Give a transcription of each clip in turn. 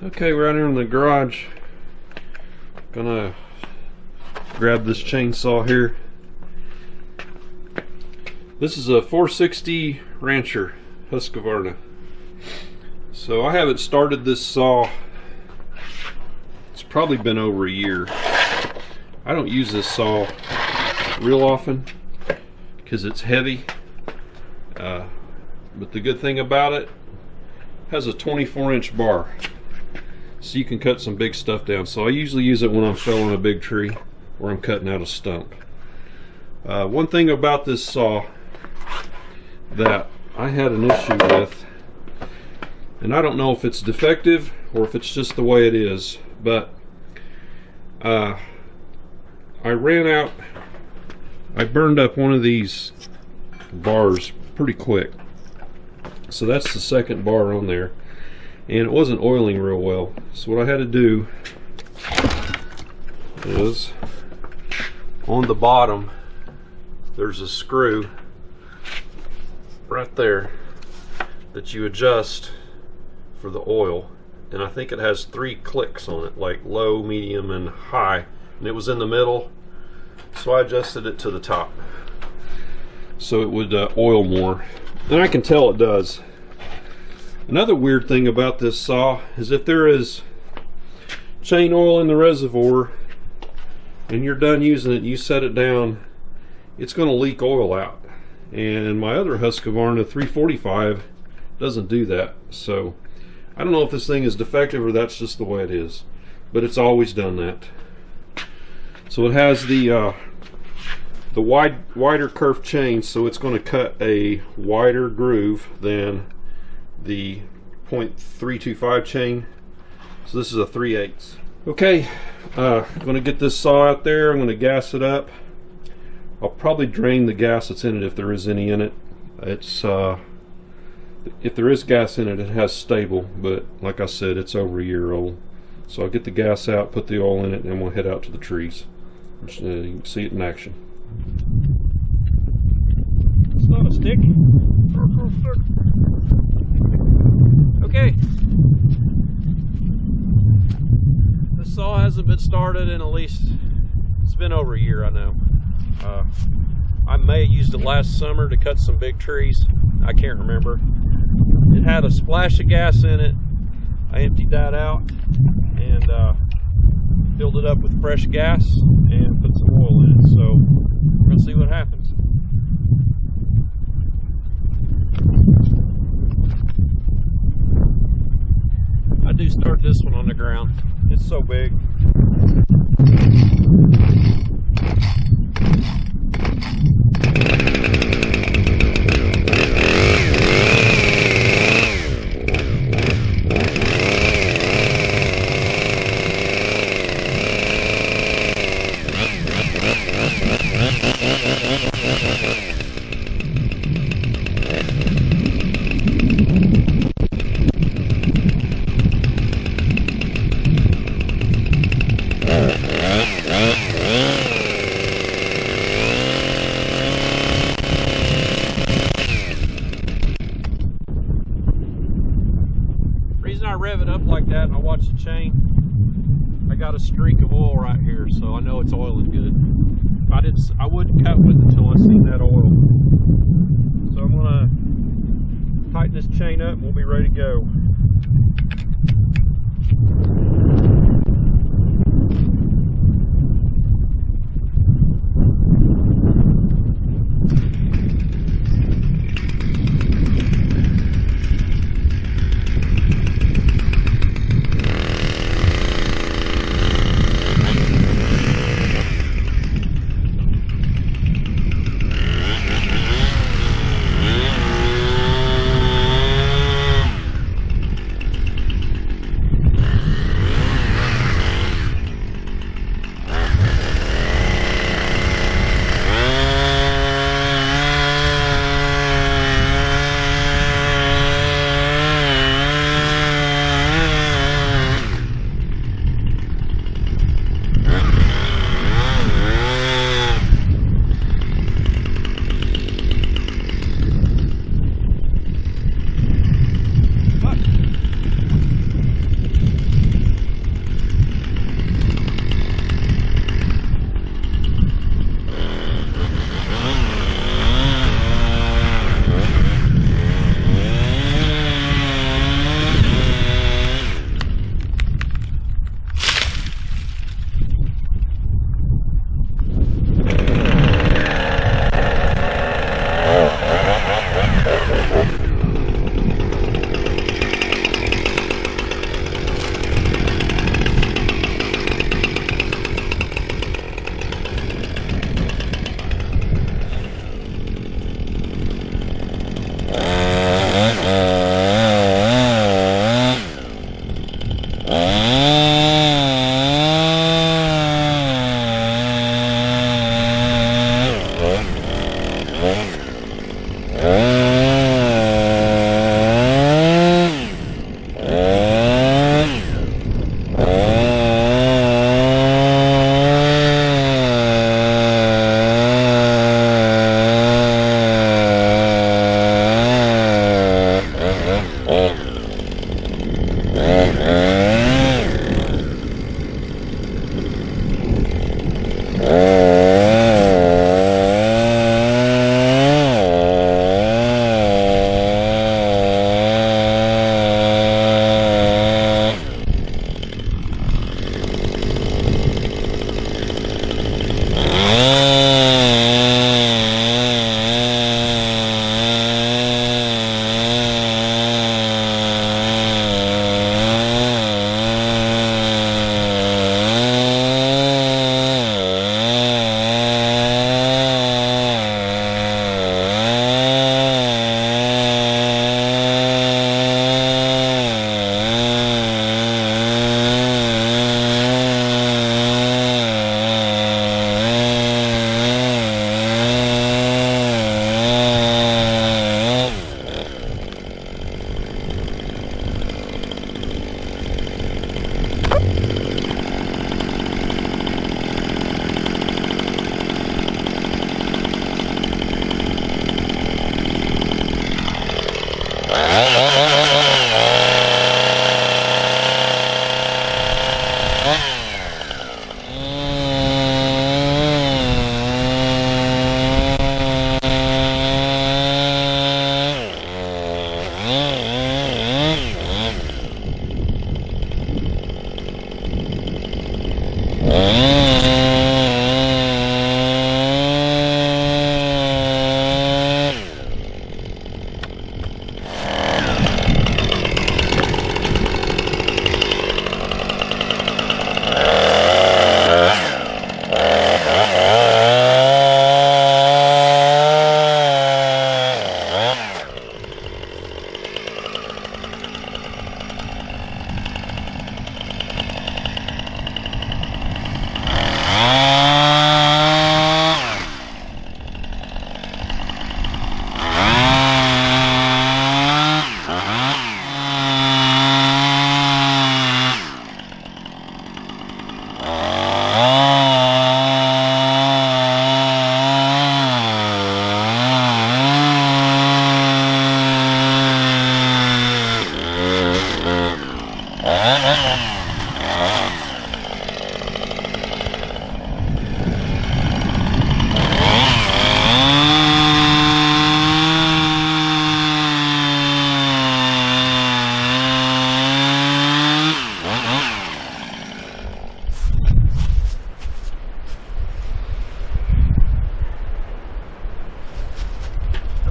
Okay, we're out here in the garage. Gonna grab this chainsaw here. This is a 460 Rancher Husqvarna. So I haven't started this saw. It's probably been over a year. I don't use this saw real often because it's heavy. But the good thing about it has a 24-inch bar, so you can cut some big stuff down. So I usually use it when I'm felling a big tree or I'm cutting out a stump. One thing about this saw that I had an issue with, and I don't know if it's defective or if it's just the way it is, but I burned up one of these bars pretty quick. So that's the second bar on there, and it wasn't oiling real well. So what I had to do is, on the bottom there's a screw right there that you adjust for the oil, and I think it has 3 clicks on it, like low, medium, and high, and it was in the middle, so I adjusted it to the top so it would oil more, and I can tell it does. Another weird thing about this saw is if there is chain oil in the reservoir and you're done using it and you set it down, it's going to leak oil out. And my other Husqvarna 345 doesn't do that. So I don't know if this thing is defective or that's just the way it is, but it's always done that. So it has the wider kerf chain, so it's going to cut a wider groove than the .325 chain. So this is a 3/8. Okay, I'm going to get this saw out there. I'm going to gas it up. I'll probably drain the gas that's in it if there is any in it. It's if there is gas in it, it has stable, but like I said, it's over a year old. So I'll get the gas out, put the oil in it, and we'll head out to the trees. You can see it in action. It's not a stick. Okay. The saw hasn't been started in at least, it's been over a year, I know. I may have used it last summer to cut some big trees. I can't remember. It had a splash of gas in it. I emptied that out and filled it up with fresh gas and put some oil in it. So we're going to see what happens. I do start this one on the ground. It's so big. I rev it up like that and I watch the chain, I got a streak of oil right here, so I know it's oiling good. I wouldn't cut with it until I seen that oil. So I'm gonna tighten this chain up and we'll be ready to go.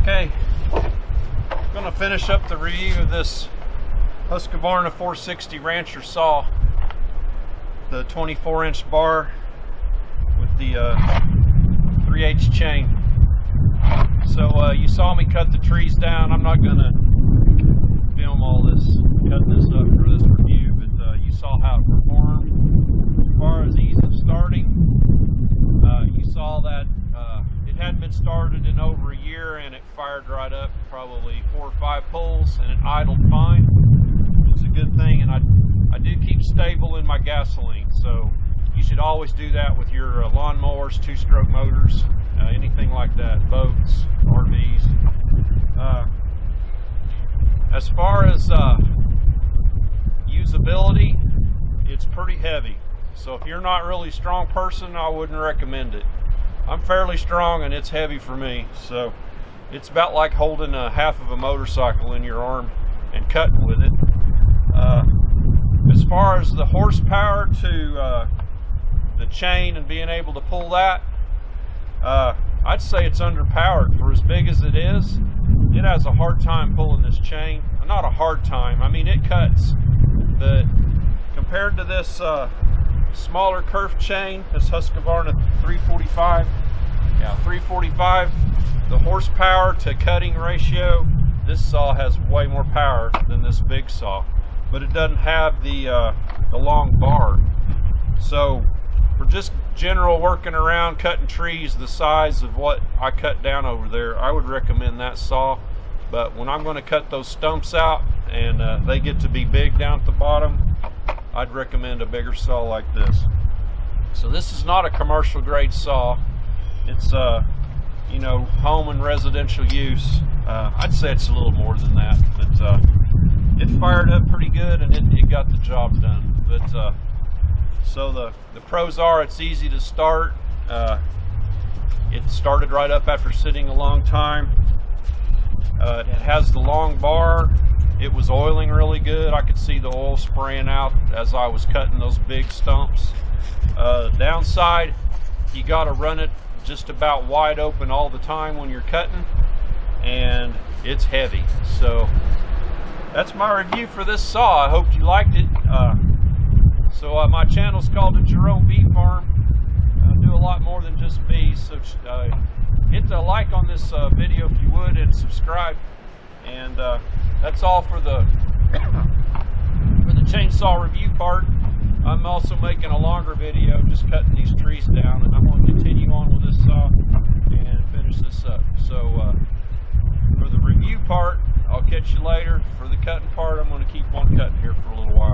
Okay, I'm going to finish up the review of this Husqvarna 460 Rancher saw, the 24-inch bar with the 3/8 chain. So you saw me cut the trees down. I'm not going to film all this, cutting this up for this review, but you saw how it performed as far as ease of starting. You saw that it hadn't been started in over a year, and it fired right up, probably 4 or 5 pulls, and it idled fine. It's a good thing, and I do keep stable in my gasoline, so you should always do that with your lawnmowers, 2-stroke motors, anything like that, boats, RVs. As far as usability, it's pretty heavy, so if you're not really a strong person, I wouldn't recommend it. I'm fairly strong and it's heavy for me, so it's about like holding a half of a motorcycle in your arm and cutting with it. As far as the horsepower to the chain and being able to pull that, I'd say it's underpowered for as big as it is. It has a hard time pulling this chain. Not a hard time, I mean it cuts, but compared to this smaller kerf chain, this Husqvarna 345, the horsepower to cutting ratio, this saw has way more power than this big saw, but it doesn't have the long bar. So for just general working around cutting trees the size of what I cut down over there, I would recommend that saw. But when I'm going to cut those stumps out and they get to be big down at the bottom, I'd recommend a bigger saw like this. So this is not a commercial grade saw. It's you know, home and residential use. I'd say it's a little more than that, but it fired up pretty good, and it got the job done. But so the pros are, it's easy to start. It started right up after sitting a long time. It has the long bar. It was oiling really good. I could see the oil spraying out as I was cutting those big stumps. Downside, you got to run it just about wide open all the time when you're cutting, and it's heavy. So that's my review for this saw. I hope you liked it. So my channel's called the Jerome Bee Farm. I do a lot more than just bees, so hit the like on this video if you would, and subscribe. And that's all for the chainsaw review part. I'm also making a longer video just cutting these trees down, and I'm going to continue on with this saw and finish this up. So for the review part, I'll catch you later. For the cutting part, I'm going to keep on cutting here for a little while.